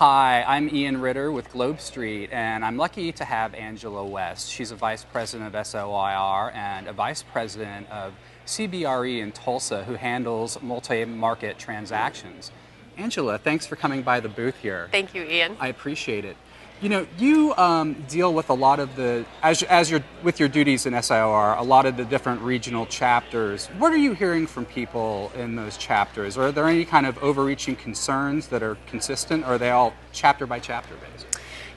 Hi, I'm Ian Ritter with Globe Street, and I'm lucky to have Angela West. She's a Vice President of SIOR and a Vice President of CBRE in Tulsa who handles multi-market transactions. Angela, thanks for coming by the booth here. Thank you, Ian. I appreciate it. You know, you deal with a lot of the, as you're with your duties in SIOR, a lot of the different regional chapters. What are you hearing from people in those chapters? Are there any kind of overreaching concerns that are consistent, or are they all chapter by chapter based?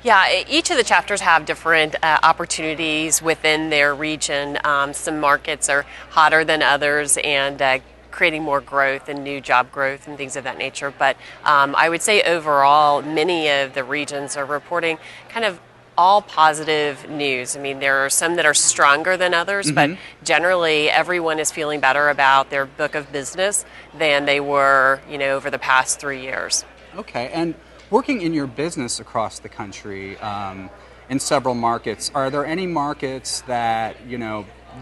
Yeah, each of the chapters have different opportunities within their region. Some markets are hotter than others and creating more growth and new job growth and things of that nature. But I would say overall, many of the regions are reporting kind of all positive news. I mean, there are some that are stronger than others, but generally everyone is feeling better about their book of business than they were, over the past 3 years. Okay, and working in your business across the country in several markets, are there any markets that,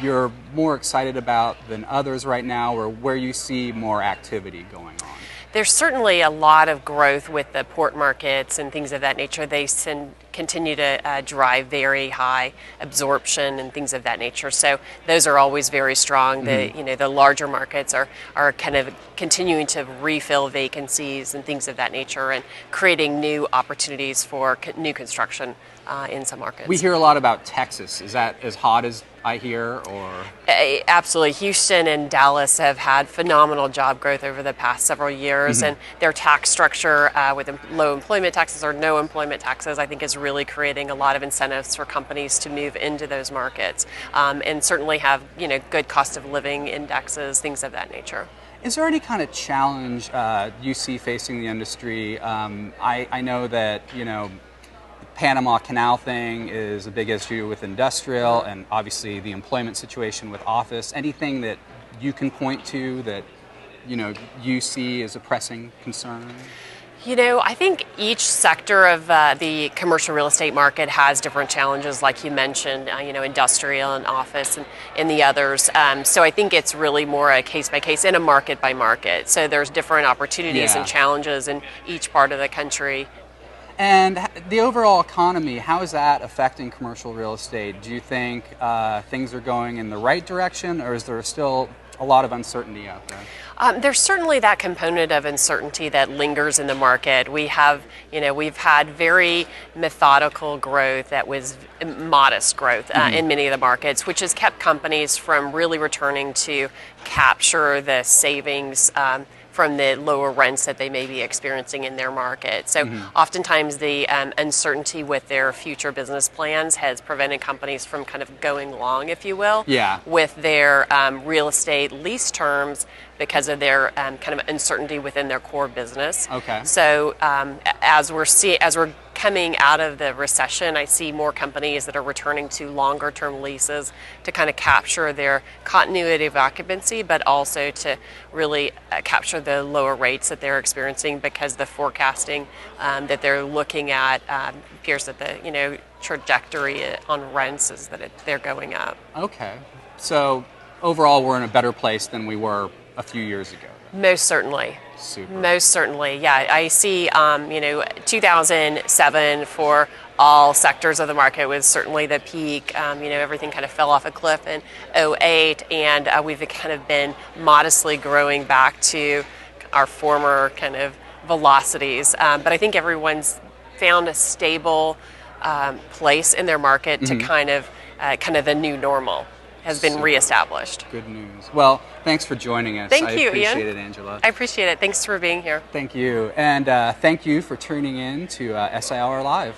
you're more excited about than others right now, or where you see more activity going on? There's certainly a lot of growth with the port markets and things of that nature. They continue to drive very high absorption and things of that nature. So those are always very strong. The larger markets are kind of continuing to refill vacancies and things of that nature and creating new opportunities for new construction in some markets. We hear a lot about Texas. Is that as hot as I hear, or? Absolutely. Houston and Dallas have had phenomenal job growth over the past several years, and their tax structure with low employment taxes or no employment taxes, I think, is really creating a lot of incentives for companies to move into those markets, and certainly have good cost of living indexes, things of that nature. Is there any kind of challenge you see facing the industry? I know that Panama Canal thing is a big issue with industrial, and obviously the employment situation with office. Anything that you can point to that you see as a pressing concern? I think each sector of the commercial real estate market has different challenges, like you mentioned, industrial and office and the others. So I think it's really more a case by case and a market by market. So there's different opportunities and challenges in each part of the country. And the overall economy, how is that affecting commercial real estate? Do you think things are going in the right direction, or is there still a lot of uncertainty out there? There's certainly that component of uncertainty that lingers in the market. We've had very methodical growth that was modest growth in many of the markets, which has kept companies from really returning to capture the savings from the lower rents that they may be experiencing in their market. So oftentimes the uncertainty with their future business plans has prevented companies from kind of going long, if you will, with their real estate lease terms because of their kind of uncertainty within their core business. Okay. So as we're coming out of the recession, I see more companies that are returning to longer term leases to kind of capture their continuity of occupancy, but also to really capture the lower rates that they're experiencing, because the forecasting that they're looking at appears that the trajectory on rents is that they're going up. Okay. So overall, we're in a better place than we were a few years ago. Most certainly. Super. Most certainly, yeah. I see, 2007 for all sectors of the market was certainly the peak. Everything kind of fell off a cliff in 2008, and we've kind of been modestly growing back to our former kind of velocities. But I think everyone's found a stable place in their market to kind of the new normal has been reestablished. Good news. Well, thanks for joining us. Thank you, Ian. I appreciate it, Angela. I appreciate it. Thanks for being here. Thank you. And thank you for tuning in to SIOR Live.